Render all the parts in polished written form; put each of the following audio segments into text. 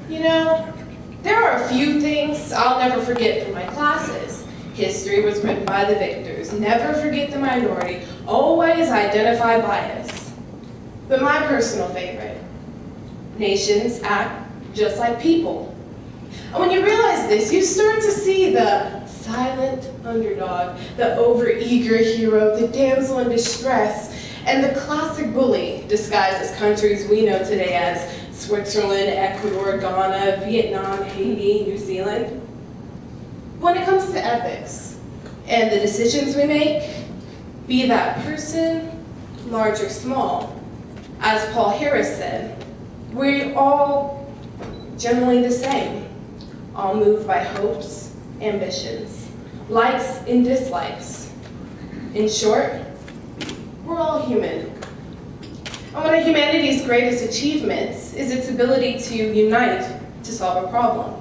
You know, there are a few things I'll never forget from my classes. History was written by the victors. Never forget the minority. Always identify bias. But my personal favorite, nations act just like people. And when you realize this, you start to see the silent underdog, the overeager hero, the damsel in distress, and the classic bully disguised as countries we know today as Switzerland, Ecuador, Ghana, Vietnam, Haiti, New Zealand. When it comes to ethics and the decisions we make, be that person, large or small, as Paul Harris said, we're all generally the same, all moved by hopes, ambitions, likes and dislikes. In short, we're all human. And one of humanity's greatest achievements is its ability to unite to solve a problem.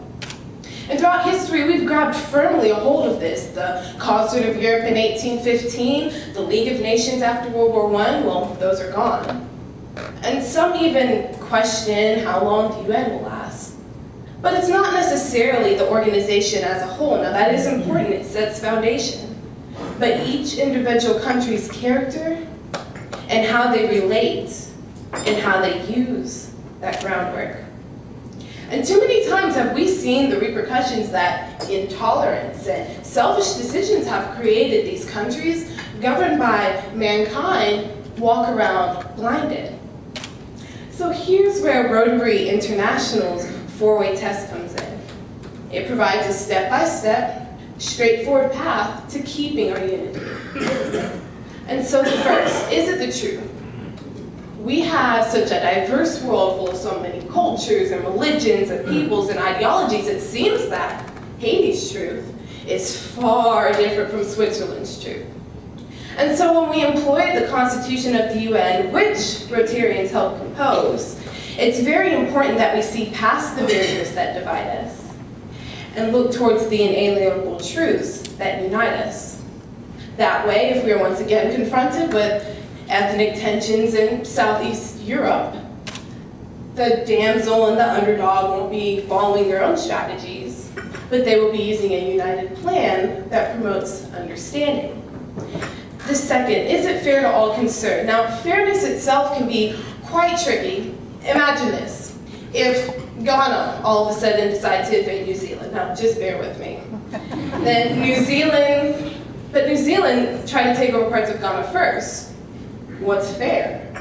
And throughout history, we've grabbed firmly a hold of this. The Concert of Europe in 1815, the League of Nations after World War I, well, those are gone. And some even question how long the UN will last. But it's not necessarily the organization as a whole. Now that is important, it sets foundation. But each individual country's character and how they relate and how they use that groundwork. And too many times have we seen the repercussions that intolerance and selfish decisions have created these countries governed by mankind walk around blinded. So here's where Rotary International's four-way test comes in. It provides a step-by-step, straightforward path to keeping our unity. And so the first, is it the truth? We have such a diverse world full of so many cultures and religions and peoples and ideologies, it seems that Haiti's truth is far different from Switzerland's truth. And so when we employ the Constitution of the UN, which Rotarians help compose, it's very important that we see past the barriers that divide us and look towards the inalienable truths that unite us. That way, if we are once again confronted with ethnic tensions in Southeast Europe, the damsel and the underdog won't be following their own strategies, but they will be using a united plan that promotes understanding. The second, is it fair to all concerned? Now, fairness itself can be quite tricky. Imagine this. If Ghana all of a sudden decides to invade New Zealand, now just bear with me. Then New Zealand tried to take over parts of Ghana first. What's fair?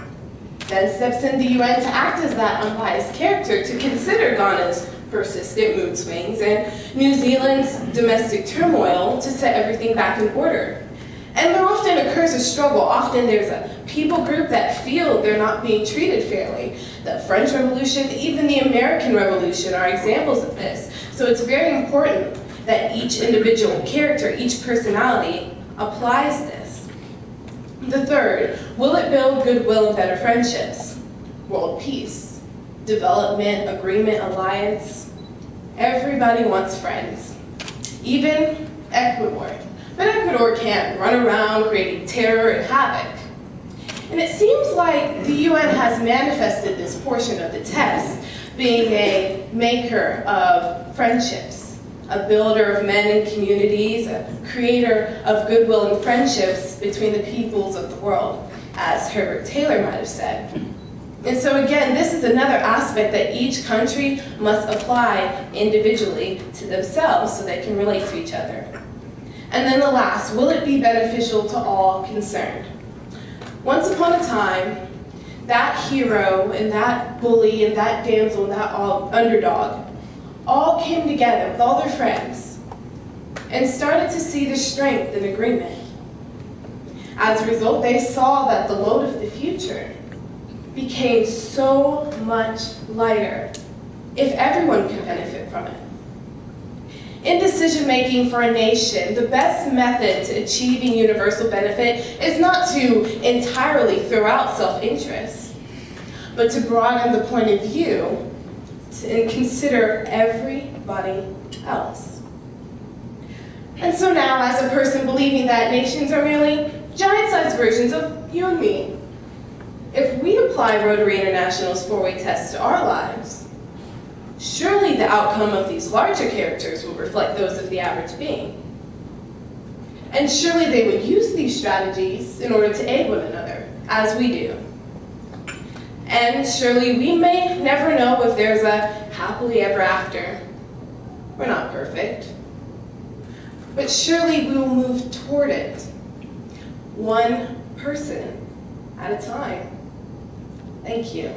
Then steps in the UN to act as that unbiased character to consider Ghana's persistent mood swings and New Zealand's domestic turmoil to set everything back in order. And there often occurs a struggle. Often there's a people group that feel they're not being treated fairly. The French Revolution, even the American Revolution are examples of this. So it's very important that each individual character, each personality applies this. The third, will it build goodwill and better friendships? World peace, development, agreement, alliance. Everybody wants friends, even Ecuador. But Ecuador can't run around creating terror and havoc. And it seems like the UN has manifested this portion of the test, being a maker of friendships, a builder of men and communities, a creator of goodwill and friendships between the peoples of the world, as Herbert Taylor might have said. And so again, this is another aspect that each country must apply individually to themselves so they can relate to each other. And then the last, will it be beneficial to all concerned? Once upon a time, that hero and that bully and that damsel and that underdog all came together with all their friends and started to see the strength in agreement. As a result, they saw that the load of the future became so much lighter if everyone could benefit from it. In decision-making for a nation, the best method to achieving universal benefit is not to entirely throw out self-interest, but to broaden the point of view and consider everybody else. And so now, as a person believing that nations are merely giant-sized versions of you and me, if we apply Rotary International's four-way test to our lives, Surely the outcome of these larger characters will reflect those of the average being. And surely they would use these strategies in order to aid one another, as we do. And surely we may never know if there's a happily ever after. We're not perfect. But surely we will move toward it, one person at a time. Thank you.